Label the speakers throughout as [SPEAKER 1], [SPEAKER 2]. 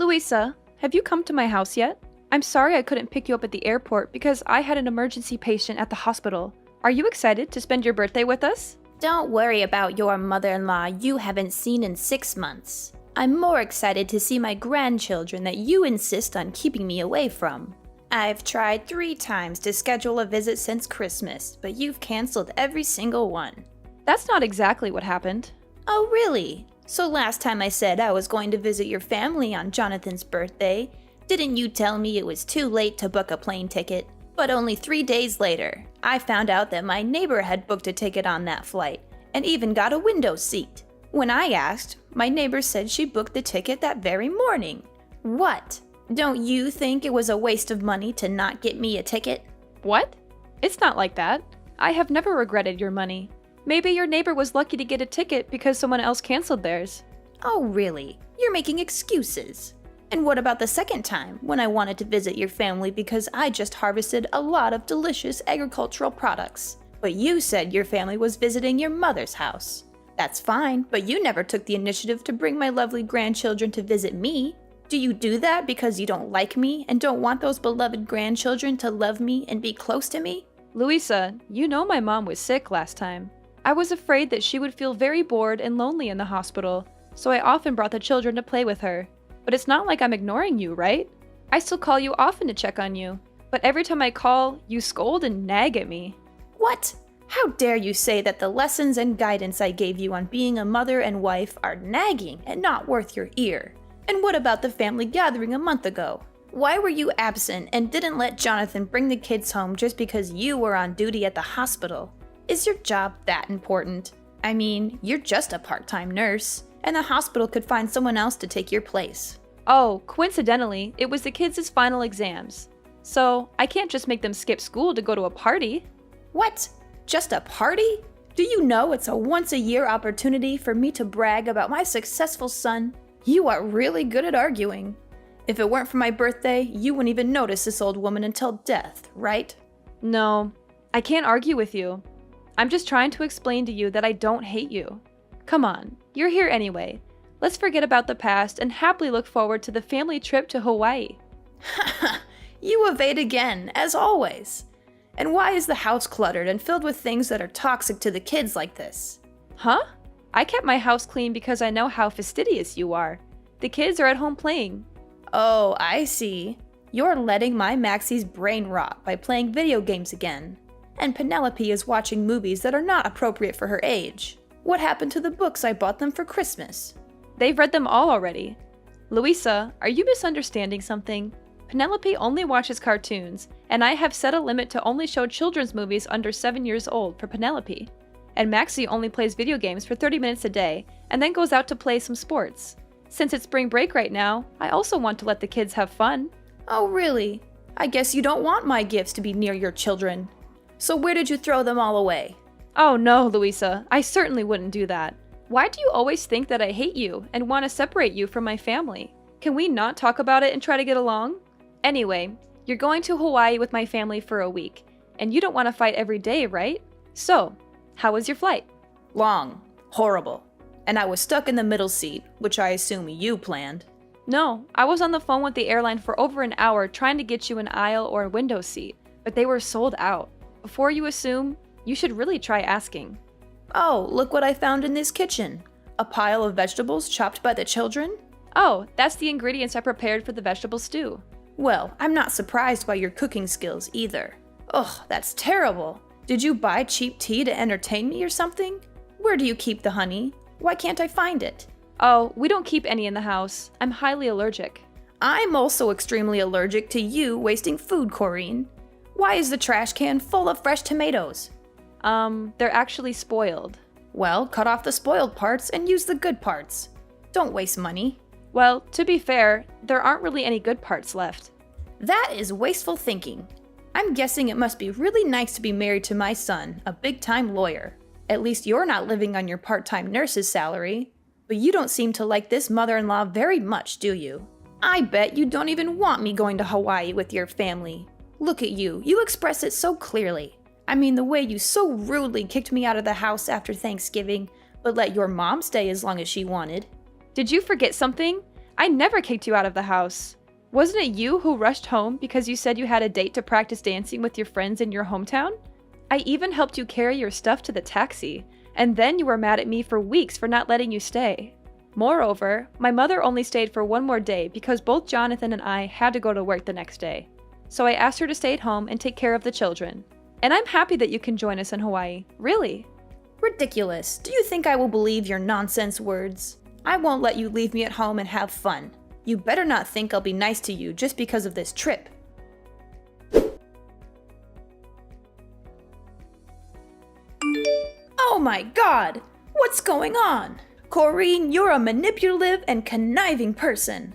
[SPEAKER 1] Louisa, have you come to my house yet? I'm sorry I couldn't pick you up at the airport because I had an emergency patient at the hospital. Are you excited to spend your birthday with us?
[SPEAKER 2] Don't worry about your mother-in-law you haven't seen in 6 months. I'm more excited to see my grandchildren that you insist on keeping me away from. I've tried 3 times to schedule a visit since Christmas, but you've canceled every single one.
[SPEAKER 1] That's not exactly what happened.
[SPEAKER 2] Oh, really? So last time I said I was going to visit your family on Jonathan's birthday, didn't you tell me it was too late to book a plane ticket? But only 3 days later, I found out that my neighbor had booked a ticket on that flight, and even got a window seat. When I asked, my neighbor said she booked the ticket that very morning. What? Don't you think it was a waste of money to not get me a ticket?
[SPEAKER 1] What? It's not like that. I have never regretted your money. Maybe your neighbor was lucky to get a ticket because someone else canceled theirs.
[SPEAKER 2] Oh, really? You're making excuses. And what about the second time, when I wanted to visit your family because I just harvested a lot of delicious agricultural products? But you said your family was visiting your mother's house. That's fine, but you never took the initiative to bring my lovely grandchildren to visit me. Do you do that because you don't like me and don't want those beloved grandchildren to love me and be close to me?
[SPEAKER 1] Louisa, you know my mom was sick last time. I was afraid that she would feel very bored and lonely in the hospital, so I often brought the children to play with her. But it's not like I'm ignoring you, right? I still call you often to check on you, but every time I call, you scold and nag at me.
[SPEAKER 2] What? How dare you say that the lessons and guidance I gave you on being a mother and wife are nagging and not worth your ear? And what about the family gathering a month ago? Why were you absent and didn't let Jonathan bring the kids home just because you were on duty at the hospital? Is your job that important? I mean, you're just a part-time nurse, and the hospital could find someone else to take your place.
[SPEAKER 1] Oh, coincidentally, it was the kids' final exams. So, I can't just make them skip school to go to a party.
[SPEAKER 2] What? Just a party? Do you know it's a once-a-year opportunity for me to brag about my successful son? You are really good at arguing. If it weren't for my birthday, you wouldn't even notice this old woman until death, right?
[SPEAKER 1] No, I can't argue with you. I'm just trying to explain to you that I don't hate you. Come on, you're here anyway. Let's forget about the past and happily look forward to the family trip to Hawaii.
[SPEAKER 2] You evade again, as always. And why is the house cluttered and filled with things that are toxic to the kids like this?
[SPEAKER 1] Huh? I kept my house clean because I know how fastidious you are. The kids are at home playing.
[SPEAKER 2] Oh, I see. You're letting my Maxie's brain rot by playing video games again. And Penelope is watching movies that are not appropriate for her age. What happened to the books I bought them for Christmas?
[SPEAKER 1] They've read them all already. Louisa, are you misunderstanding something? Penelope only watches cartoons, and I have set a limit to only show children's movies under 7 years old for Penelope. And Maxie only plays video games for 30 minutes a day, and then goes out to play some sports. Since it's spring break right now, I also want to let the kids have fun.
[SPEAKER 2] Oh, really? I guess you don't want my gifts to be near your children. So where did you throw them all away?
[SPEAKER 1] Oh no, Louisa, I certainly wouldn't do that. Why do you always think that I hate you and want to separate you from my family? Can we not talk about it and try to get along? Anyway, you're going to Hawaii with my family for a week, and you don't want to fight every day, right? So, how was your flight?
[SPEAKER 2] Long. Horrible. And I was stuck in the middle seat, which I assume you planned.
[SPEAKER 1] No, I was on the phone with the airline for over an hour trying to get you an aisle or a window seat, but they were sold out. Before you assume, you should really try asking.
[SPEAKER 2] Oh, look what I found in this kitchen. A pile of vegetables chopped by the children?
[SPEAKER 1] Oh, that's the ingredients I prepared for the vegetable stew.
[SPEAKER 2] Well, I'm not surprised by your cooking skills either. Ugh, that's terrible. Did you buy cheap tea to entertain me or something? Where do you keep the honey? Why can't I find it?
[SPEAKER 1] Oh, we don't keep any in the house. I'm highly allergic.
[SPEAKER 2] I'm also extremely allergic to you wasting food, Corinne. Why is the trash can full of fresh tomatoes?
[SPEAKER 1] They're actually spoiled.
[SPEAKER 2] Well, cut off the spoiled parts and use the good parts. Don't waste money.
[SPEAKER 1] Well, to be fair, there aren't really any good parts left.
[SPEAKER 2] That is wasteful thinking. I'm guessing it must be really nice to be married to my son, a big-time lawyer. At least you're not living on your part-time nurse's salary. But you don't seem to like this mother-in-law very much, do you? I bet you don't even want me going to Hawaii with your family. Look at you, you express it so clearly. I mean, the way you so rudely kicked me out of the house after Thanksgiving, but let your mom stay as long as she wanted.
[SPEAKER 1] Did you forget something? I never kicked you out of the house. Wasn't it you who rushed home because you said you had a date to practice dancing with your friends in your hometown? I even helped you carry your stuff to the taxi, and then you were mad at me for weeks for not letting you stay. Moreover, my mother only stayed for one more day because both Jonathan and I had to go to work the next day. So I asked her to stay at home and take care of the children. And I'm happy that you can join us in Hawaii. Really.
[SPEAKER 2] Ridiculous. Do you think I will believe your nonsense words? I won't let you leave me at home and have fun. You better not think I'll be nice to you just because of this trip. Oh my god! What's going on? Corrine, you're a manipulative and conniving person.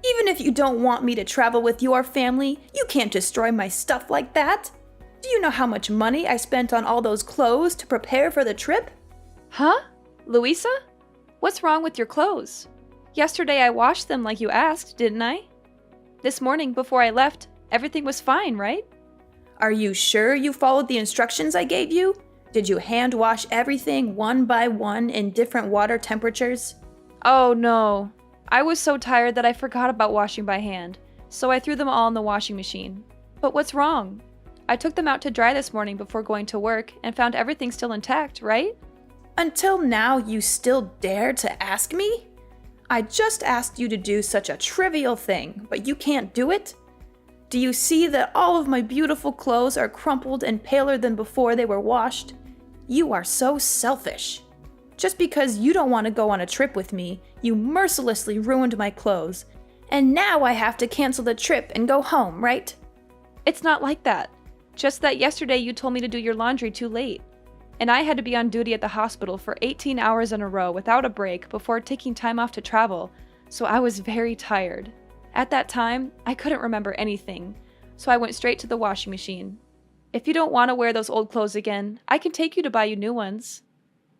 [SPEAKER 2] Even if you don't want me to travel with your family, you can't destroy my stuff like that. Do you know how much money I spent on all those clothes to prepare for the trip?
[SPEAKER 1] Huh? Louisa? What's wrong with your clothes? Yesterday I washed them like you asked, didn't I? This morning, before I left, everything was fine, right?
[SPEAKER 2] Are you sure you followed the instructions I gave you? Did you hand wash everything one by one in different water temperatures?
[SPEAKER 1] Oh no. I was so tired that I forgot about washing by hand, so I threw them all in the washing machine. But what's wrong? I took them out to dry this morning before going to work and found everything still intact, right?
[SPEAKER 2] Until now, you still dare to ask me? I just asked you to do such a trivial thing, but you can't do it? Do you see that all of my beautiful clothes are crumpled and paler than before they were washed? You are so selfish. Just because you don't want to go on a trip with me, you mercilessly ruined my clothes. And now I have to cancel the trip and go home, right?
[SPEAKER 1] It's not like that. Just that yesterday you told me to do your laundry too late. And I had to be on duty at the hospital for 18 hours in a row without a break before taking time off to travel, so I was very tired. At that time, I couldn't remember anything, so I went straight to the washing machine. If you don't want to wear those old clothes again, I can take you to buy you new ones.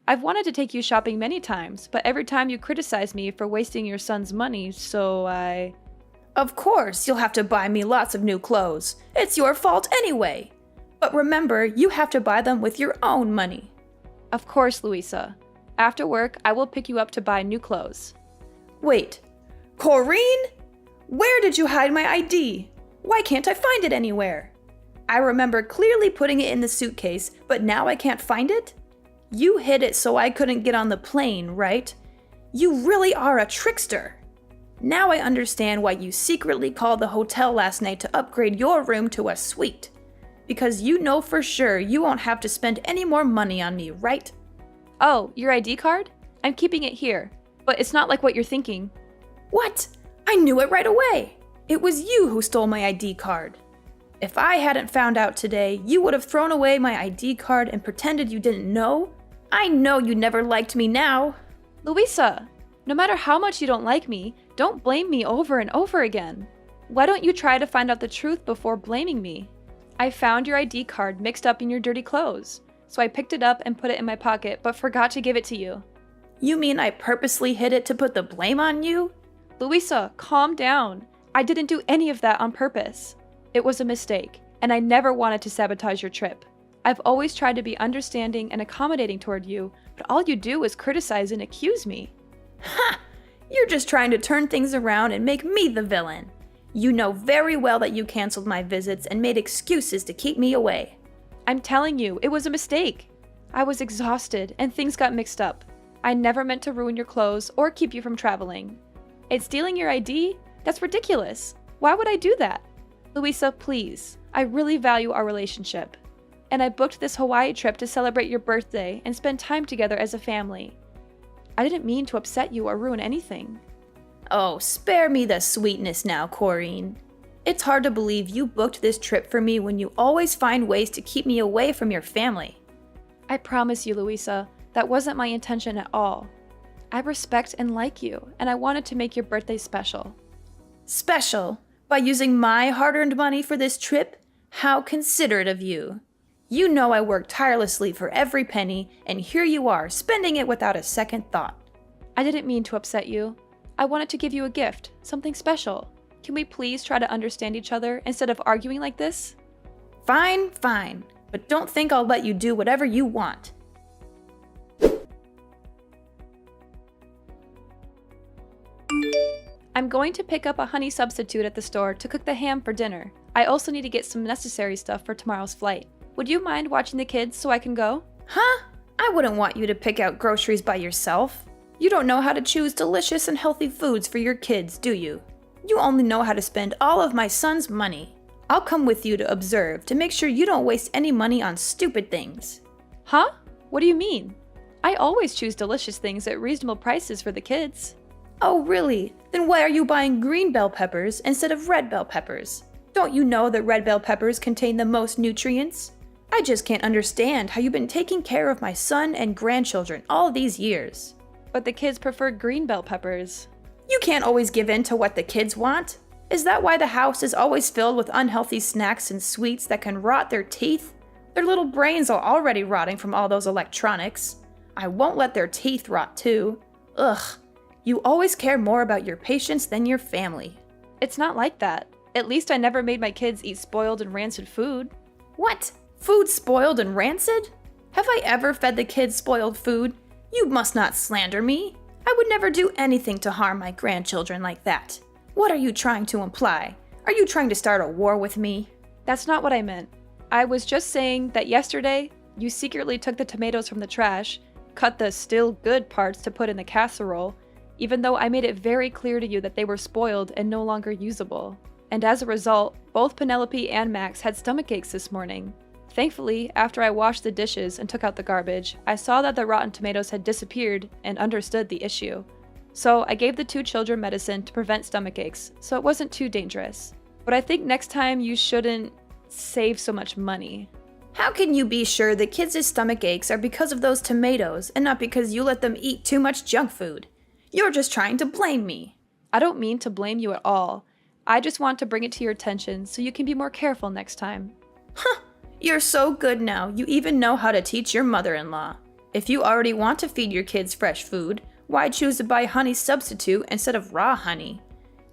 [SPEAKER 1] I've wanted to take you shopping many times, but every time you criticize me for wasting your son's money, so I...
[SPEAKER 2] Of course, you'll have to buy me lots of new clothes. It's your fault anyway. But remember, you have to buy them with your own money.
[SPEAKER 1] Of course, Louisa. After work, I will pick you up to buy new clothes.
[SPEAKER 2] Wait, Corrine? Where did you hide my ID? Why can't I find it anywhere? I remember clearly putting it in the suitcase, but now I can't find it? You hid it so I couldn't get on the plane, right? You really are a trickster. Now I understand why you secretly called the hotel last night to upgrade your room to a suite. Because you know for sure you won't have to spend any more money on me, right?
[SPEAKER 1] Oh, your ID card? I'm keeping it here, but it's not like what you're thinking.
[SPEAKER 2] What? I knew it right away. It was you who stole my ID card. If I hadn't found out today, you would have thrown away my ID card and pretended you didn't know. I know you never liked me now.
[SPEAKER 1] Louisa, no matter how much you don't like me, don't blame me over and over again. Why don't you try to find out the truth before blaming me? I found your ID card mixed up in your dirty clothes, so I picked it up and put it in my pocket but forgot to give it to you.
[SPEAKER 2] You mean I purposely hid it to put the blame on you?
[SPEAKER 1] Louisa, calm down. I didn't do any of that on purpose. It was a mistake, and I never wanted to sabotage your trip. I've always tried to be understanding and accommodating toward you, but all you do is criticize and accuse me.
[SPEAKER 2] Ha! You're just trying to turn things around and make me the villain. You know very well that you canceled my visits and made excuses to keep me away.
[SPEAKER 1] I'm telling you, it was a mistake. I was exhausted and things got mixed up. I never meant to ruin your clothes or keep you from traveling. And stealing your ID? That's ridiculous. Why would I do that? Louisa, please. I really value our relationship. And I booked this Hawaii trip to celebrate your birthday and spend time together as a family. I didn't mean to upset you or ruin anything.
[SPEAKER 2] Oh, spare me the sweetness now, Corrine. It's hard to believe you booked this trip for me when you always find ways to keep me away from your family.
[SPEAKER 1] I promise you, Louisa, that wasn't my intention at all. I respect and like you, and I wanted to make your birthday special.
[SPEAKER 2] Special? By using my hard-earned money for this trip? How considerate of you. You know I worked tirelessly for every penny, and here you are, spending it without a second thought.
[SPEAKER 1] I didn't mean to upset you. I wanted to give you a gift, something special. Can we please try to understand each other instead of arguing like this?
[SPEAKER 2] Fine, fine, but don't think I'll let you do whatever you want.
[SPEAKER 1] I'm going to pick up a honey substitute at the store to cook the ham for dinner. I also need to get some necessary stuff for tomorrow's flight. Would you mind watching the kids so I can go?
[SPEAKER 2] Huh? I wouldn't want you to pick out groceries by yourself. You don't know how to choose delicious and healthy foods for your kids, do you? You only know how to spend all of my son's money. I'll come with you to observe to make sure you don't waste any money on stupid things.
[SPEAKER 1] Huh? What do you mean? I always choose delicious things at reasonable prices for the kids.
[SPEAKER 2] Oh, really? Then why are you buying green bell peppers instead of red bell peppers? Don't you know that red bell peppers contain the most nutrients? I just can't understand how you've been taking care of my son and grandchildren all these years.
[SPEAKER 1] But the kids prefer green bell peppers.
[SPEAKER 2] You can't always give in to what the kids want. Is that why the house is always filled with unhealthy snacks and sweets that can rot their teeth? Their little brains are already rotting from all those electronics. I won't let their teeth rot too. Ugh. You always care more about your patients than your family.
[SPEAKER 1] It's not like that. At least I never made my kids eat spoiled and rancid food.
[SPEAKER 2] What? Food spoiled and rancid? Have I ever fed the kids spoiled food? You must not slander me. I would never do anything to harm my grandchildren like that. What are you trying to imply? Are you trying to start a war with me?
[SPEAKER 1] That's not what I meant. I was just saying that yesterday, you secretly took the tomatoes from the trash, cut the still good parts to put in the casserole, even though I made it very clear to you that they were spoiled and no longer usable. And as a result, both Penelope and Max had stomach aches this morning. Thankfully, after I washed the dishes and took out the garbage, I saw that the rotten tomatoes had disappeared and understood the issue. So I gave the two children medicine to prevent stomach aches, so it wasn't too dangerous. But I think next time you shouldn't save so much money.
[SPEAKER 2] How can you be sure the kids' stomach aches are because of those tomatoes and not because you let them eat too much junk food? You're just trying to blame me.
[SPEAKER 1] I don't mean to blame you at all. I just want to bring it to your attention so you can be more careful next time.
[SPEAKER 2] Huh. You're so good now, you even know how to teach your mother-in-law. If you already want to feed your kids fresh food, why choose to buy honey substitute instead of raw honey?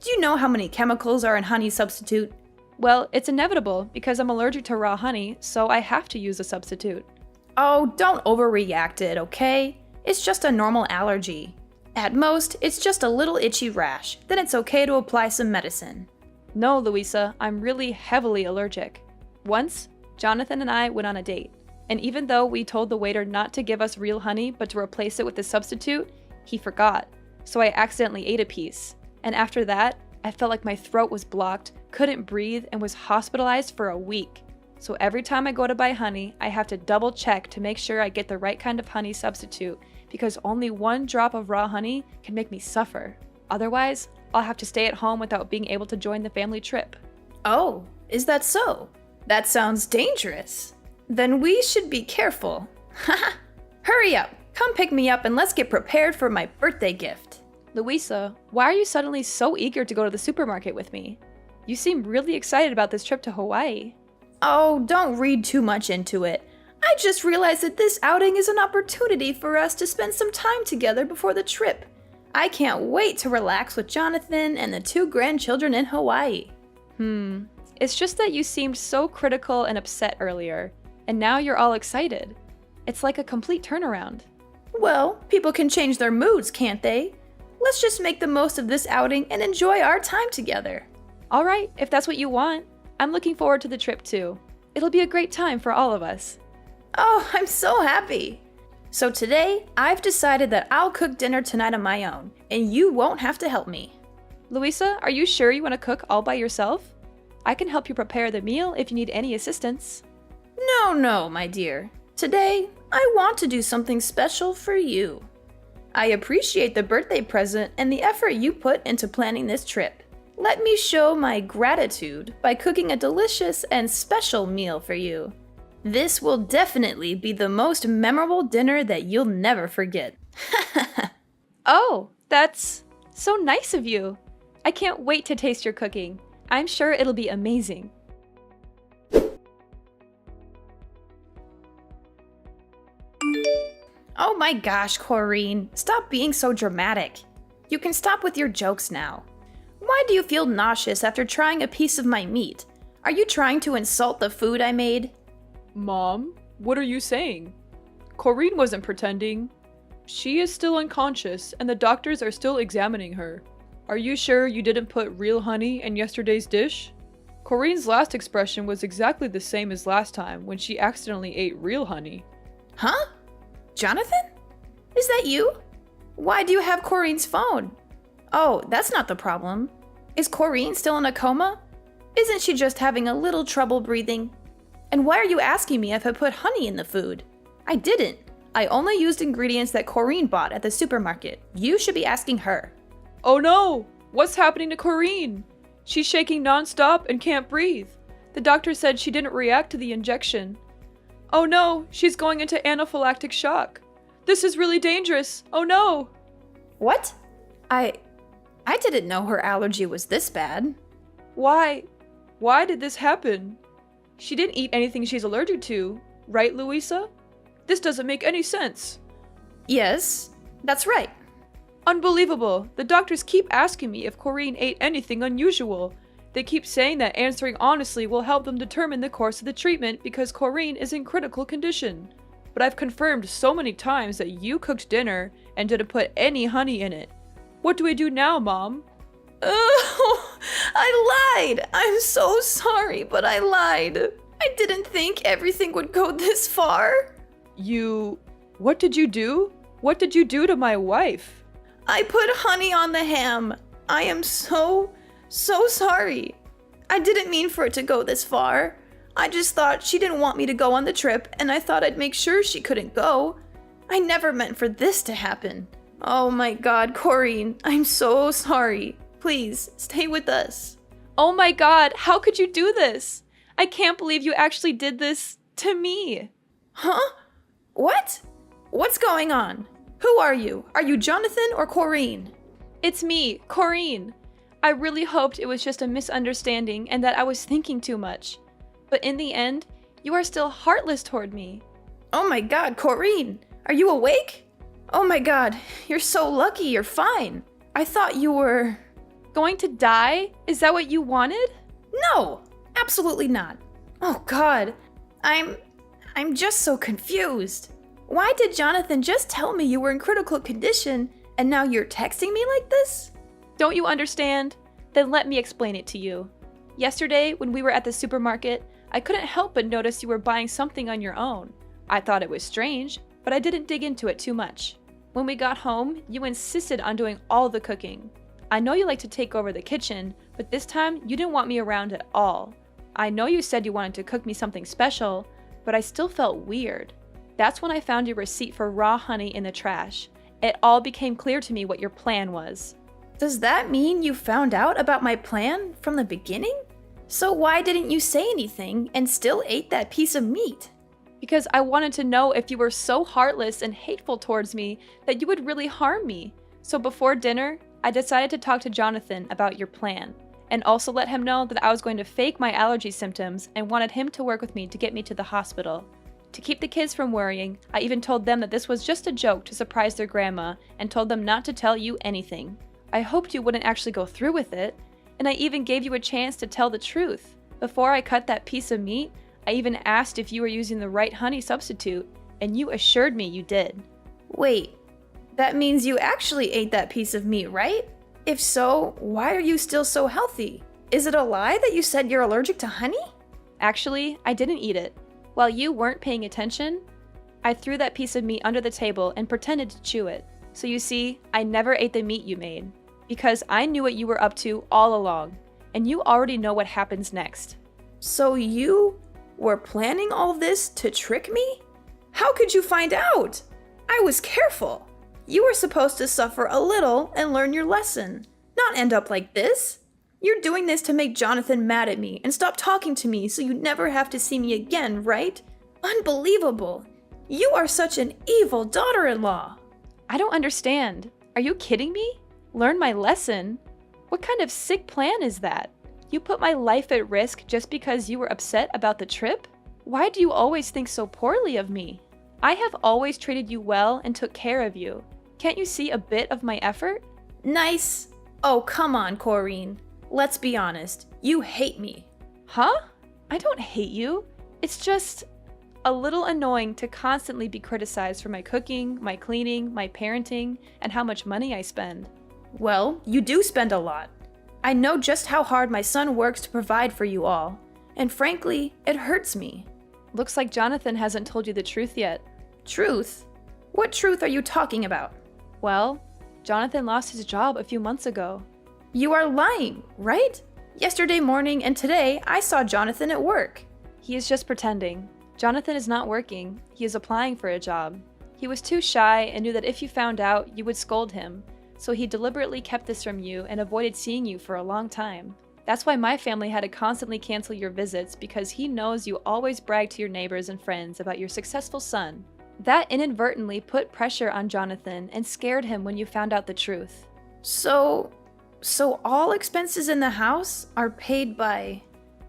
[SPEAKER 2] Do you know how many chemicals are in honey substitute?
[SPEAKER 1] Well, it's inevitable because I'm allergic to raw honey, so I have to use a substitute.
[SPEAKER 2] Oh, don't overreact it, okay? It's just a normal allergy. At most, it's just a little itchy rash. Then it's okay to apply some medicine.
[SPEAKER 1] No, Louisa, I'm really heavily allergic. Once, Jonathan and I went on a date, and even though we told the waiter not to give us real honey but to replace it with a substitute, he forgot, so I accidentally ate a piece. And after that, I felt like my throat was blocked, couldn't breathe, and was hospitalized for a week. So every time I go to buy honey, I have to double check to make sure I get the right kind of honey substitute, because only one drop of raw honey can make me suffer. Otherwise, I'll have to stay at home without being able to join the family trip.
[SPEAKER 2] Oh, is that so? That sounds dangerous. Then we should be careful. Haha! Hurry up! Come pick me up and let's get prepared for my birthday gift.
[SPEAKER 1] Louisa, why are you suddenly so eager to go to the supermarket with me? You seem really excited about this trip to Hawaii.
[SPEAKER 2] Oh, don't read too much into it. I just realized that this outing is an opportunity for us to spend some time together before the trip. I can't wait to relax with Jonathan and the two grandchildren in Hawaii.
[SPEAKER 1] It's just that you seemed so critical and upset earlier, and now you're all excited. It's like a complete turnaround.
[SPEAKER 2] Well, people can change their moods, can't they? Let's just make the most of this outing and enjoy our time together.
[SPEAKER 1] All right, if that's what you want. I'm looking forward to the trip too. It'll be a great time for all of us.
[SPEAKER 2] Oh, I'm so happy. So today, I've decided that I'll cook dinner tonight on my own, and you won't have to help me.
[SPEAKER 1] Louisa, are you sure you want to cook all by yourself? I can help you prepare the meal if you need any assistance.
[SPEAKER 2] No, my dear. Today, I want to do something special for you. I appreciate the birthday present and the effort you put into planning this trip. Let me show my gratitude by cooking a delicious and special meal for you. This will definitely be the most memorable dinner that you'll never forget.
[SPEAKER 1] Oh, that's so nice of you. I can't wait to taste your cooking. I'm sure it'll be amazing.
[SPEAKER 2] Oh my gosh, Corrine, stop being so dramatic. You can stop with your jokes now. Why do you feel nauseous after trying a piece of my meat? Are you trying to insult the food I made?
[SPEAKER 1] Mom, what are you saying? Corrine wasn't pretending. She is still unconscious, and the doctors are still examining her. Are you sure you didn't put real honey in yesterday's dish? Corinne's last expression was exactly the same as last time when she accidentally ate real honey.
[SPEAKER 2] Huh? Jonathan? Is that you? Why do you have Corinne's phone? Oh, that's not the problem. Is Corinne still in a coma? Isn't she just having a little trouble breathing? And why are you asking me if I put honey in the food? I didn't. I only used ingredients that Corinne bought at the supermarket. You should be asking her.
[SPEAKER 1] Oh no! What's happening to Corinne? She's shaking nonstop and can't breathe. The doctor said she didn't react to the injection. Oh no, she's going into anaphylactic shock. This is really dangerous. Oh no!
[SPEAKER 2] What? I didn't know her allergy was this bad.
[SPEAKER 1] Why? Why did this happen? She didn't eat anything she's allergic to, right, Louisa? This doesn't make any sense.
[SPEAKER 2] Yes, that's right.
[SPEAKER 1] Unbelievable. The doctors keep asking me if Corinne ate anything unusual. They keep saying that answering honestly will help them determine the course of the treatment because Corinne is in critical condition. But I've confirmed so many times that you cooked dinner and didn't put any honey in it. What do we do now, Mom?
[SPEAKER 2] Oh, I lied. I'm so sorry, but I lied. I didn't think everything would go this far.
[SPEAKER 1] What did you do? What did you do to my wife?
[SPEAKER 2] I put honey on the ham. I am so sorry. I didn't mean for it to go this far. I just thought she didn't want me to go on the trip, and I thought I'd make sure she couldn't go. I never meant for this to happen. Oh my God, Corinne, I'm so sorry. Please, stay with us.
[SPEAKER 1] Oh my God, how could you do this? I can't believe you actually did this to me.
[SPEAKER 2] Huh? What? What's going on? Who are you? Are you Jonathan or Corinne?
[SPEAKER 1] It's me, Corinne. I really hoped it was just a misunderstanding and that I was thinking too much. But in the end, you are still heartless toward me.
[SPEAKER 2] Oh my God, Corinne, are you awake? Oh my God, you're so lucky you're fine. I thought you were...
[SPEAKER 1] Going to die? Is that what you wanted?
[SPEAKER 2] No, absolutely not. Oh God, I'm just so confused. Why did Jonathan just tell me you were in critical condition and now you're texting me like this?
[SPEAKER 1] Don't you understand? Then let me explain it to you. Yesterday, when we were at the supermarket, I couldn't help but notice you were buying something on your own. I thought it was strange, but I didn't dig into it too much. When we got home, you insisted on doing all the cooking. I know you like to take over the kitchen, but this time you didn't want me around at all. I know you said you wanted to cook me something special, but I still felt weird. That's when I found your receipt for raw honey in the trash. It all became clear to me what your plan was.
[SPEAKER 2] Does that mean you found out about my plan from the beginning? So why didn't you say anything and still ate that piece of meat?
[SPEAKER 1] Because I wanted to know if you were so heartless and hateful towards me that you would really harm me. So before dinner, I decided to talk to Jonathan about your plan, and also let him know that I was going to fake my allergy symptoms and wanted him to work with me to get me to the hospital. To keep the kids from worrying, I even told them that this was just a joke to surprise their grandma and told them not to tell you anything. I hoped you wouldn't actually go through with it, and I even gave you a chance to tell the truth. Before I cut that piece of meat, I even asked if you were using the right honey substitute, and you assured me you did.
[SPEAKER 2] Wait, that means you actually ate that piece of meat, right? If so, why are you still so healthy? Is it a lie that you said you're allergic to honey?
[SPEAKER 1] Actually, I didn't eat it. While you weren't paying attention, I threw that piece of meat under the table and pretended to chew it. So you see, I never ate the meat you made, because I knew what you were up to all along, and you already know what happens next.
[SPEAKER 2] So you were planning all this to trick me? How could you find out? I was careful. You were supposed to suffer a little and learn your lesson, not end up like this. You're doing this to make Jonathan mad at me and stop talking to me so you never have to see me again, right? Unbelievable. You are such an evil daughter-in-law.
[SPEAKER 1] I don't understand. Are you kidding me? Learn my lesson? What kind of sick plan is that? You put my life at risk just because you were upset about the trip? Why do you always think so poorly of me? I have always treated you well and took care of you. Can't you see a bit of my effort?
[SPEAKER 2] Nice. Oh, come on, Corinne. Let's be honest. You hate me.
[SPEAKER 1] Huh? I don't hate you. It's just a little annoying to constantly be criticized for my cooking, my cleaning, my parenting, and how much money I spend.
[SPEAKER 2] Well, you do spend a lot. I know just how hard my son works to provide for you all, and frankly, it hurts me.
[SPEAKER 1] Looks like Jonathan hasn't told you the truth yet.
[SPEAKER 2] Truth? What truth are you talking about?
[SPEAKER 1] Well, Jonathan lost his job a few months ago.
[SPEAKER 2] You are lying, right? Yesterday morning and today, I saw Jonathan at work.
[SPEAKER 1] He is just pretending. Jonathan is not working. He is applying for a job. He was too shy and knew that if you found out, you would scold him. So he deliberately kept this from you and avoided seeing you for a long time. That's why my family had to constantly cancel your visits, because he knows you always brag to your neighbors and friends about your successful son. That inadvertently put pressure on Jonathan and scared him when you found out the truth.
[SPEAKER 2] So all expenses in the house are paid by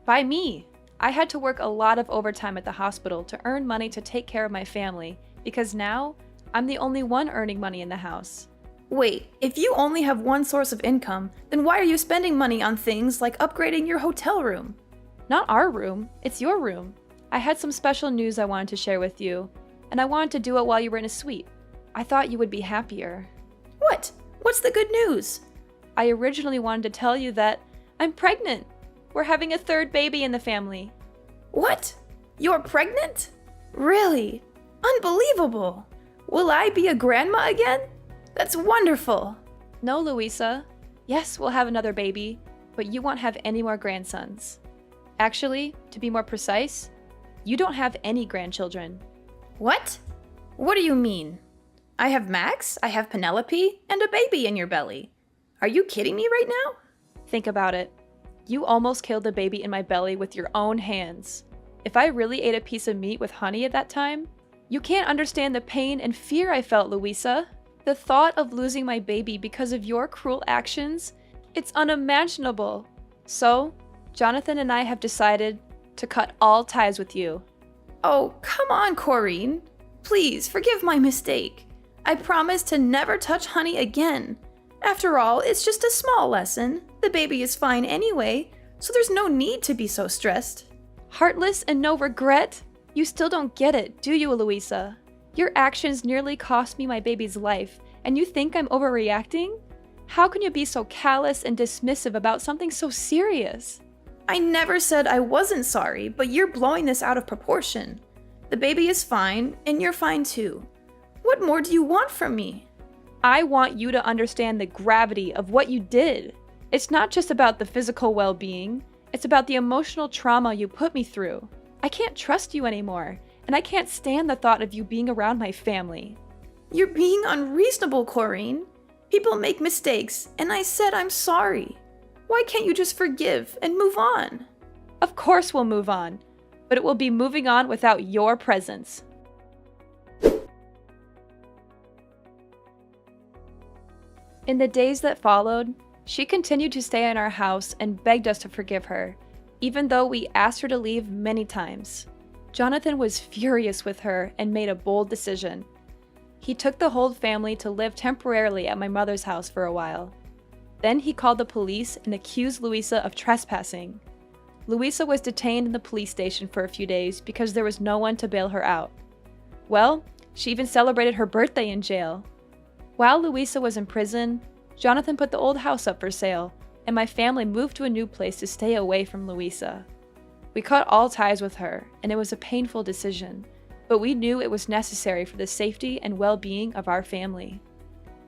[SPEAKER 1] me. I had to work a lot of overtime at the hospital to earn money to take care of my family, because now I'm the only one earning money in the house.
[SPEAKER 2] Wait, if you only have one source of income, then why are you spending money on things like upgrading your hotel room?
[SPEAKER 1] Not our room, it's your room. I had some special news I wanted to share with you, and I wanted to do it while you were in a suite. I thought you would be happier.
[SPEAKER 2] What? What's the good news?
[SPEAKER 1] I originally wanted to tell you that I'm pregnant. We're having a third baby in the family.
[SPEAKER 2] What? You're pregnant? Really? Unbelievable! Will I be a grandma again? That's wonderful!
[SPEAKER 1] No, Louisa. Yes, we'll have another baby, but you won't have any more grandsons. Actually, to be more precise, you don't have any grandchildren.
[SPEAKER 2] What? What do you mean? I have Max, I have Penelope, and a baby in your belly. Are you kidding me right now?
[SPEAKER 1] Think about it. You almost killed the baby in my belly with your own hands. If I really ate a piece of meat with honey at that time, you can't understand the pain and fear I felt, Louisa. The thought of losing my baby because of your cruel actions, it's unimaginable. So, Jonathan and I have decided to cut all ties with you.
[SPEAKER 2] Oh, come on, Corinne. Please, forgive my mistake. I promise to never touch honey again. After all, it's just a small lesson. The baby is fine anyway, so there's no need to be so stressed.
[SPEAKER 1] Heartless and no regret? You still don't get it, do you, Louisa? Your actions nearly cost me my baby's life, and you think I'm overreacting? How can you be so callous and dismissive about something so serious?
[SPEAKER 2] I never said I wasn't sorry, but you're blowing this out of proportion. The baby is fine, and you're fine too. What more do you want from me?
[SPEAKER 1] I want you to understand the gravity of what you did. It's not just about the physical well-being, it's about the emotional trauma you put me through. I can't trust you anymore, and I can't stand the thought of you being around my family.
[SPEAKER 2] You're being unreasonable, Corinne. People make mistakes, and I said I'm sorry. Why can't you just forgive and move on?
[SPEAKER 1] Of course we'll move on, but it will be moving on without your presence. In the days that followed, she continued to stay in our house and begged us to forgive her, even though we asked her to leave many times. Jonathan was furious with her and made a bold decision. He took the whole family to live temporarily at my mother's house for a while. Then he called the police and accused Louisa of trespassing. Louisa was detained in the police station for a few days because there was no one to bail her out. Well, she even celebrated her birthday in jail. While Louisa was in prison, Jonathan put the old house up for sale, and my family moved to a new place to stay away from Louisa. We cut all ties with her, and it was a painful decision, but we knew it was necessary for the safety and well-being of our family.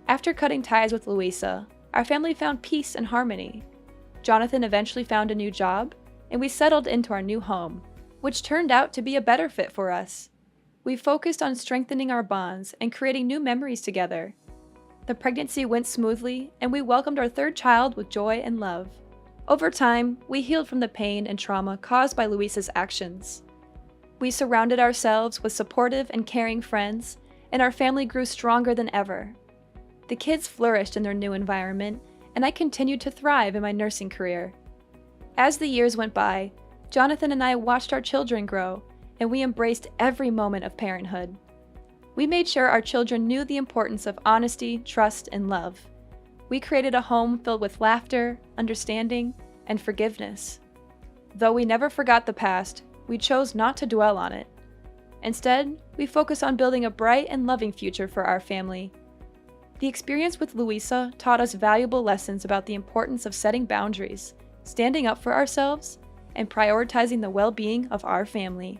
[SPEAKER 1] After cutting ties with Louisa, our family found peace and harmony. Jonathan eventually found a new job, and we settled into our new home, which turned out to be a better fit for us. We focused on strengthening our bonds and creating new memories together. The pregnancy went smoothly, and we welcomed our third child with joy and love. Over time, we healed from the pain and trauma caused by Louisa's actions. We surrounded ourselves with supportive and caring friends, and our family grew stronger than ever. The kids flourished in their new environment, and I continued to thrive in my nursing career. As the years went by, Jonathan and I watched our children grow, and we embraced every moment of parenthood. We made sure our children knew the importance of honesty, trust, and love. We created a home filled with laughter, understanding, and forgiveness. Though we never forgot the past, we chose not to dwell on it. Instead, we focused on building a bright and loving future for our family. The experience with Louisa taught us valuable lessons about the importance of setting boundaries, standing up for ourselves, and prioritizing the well-being of our family.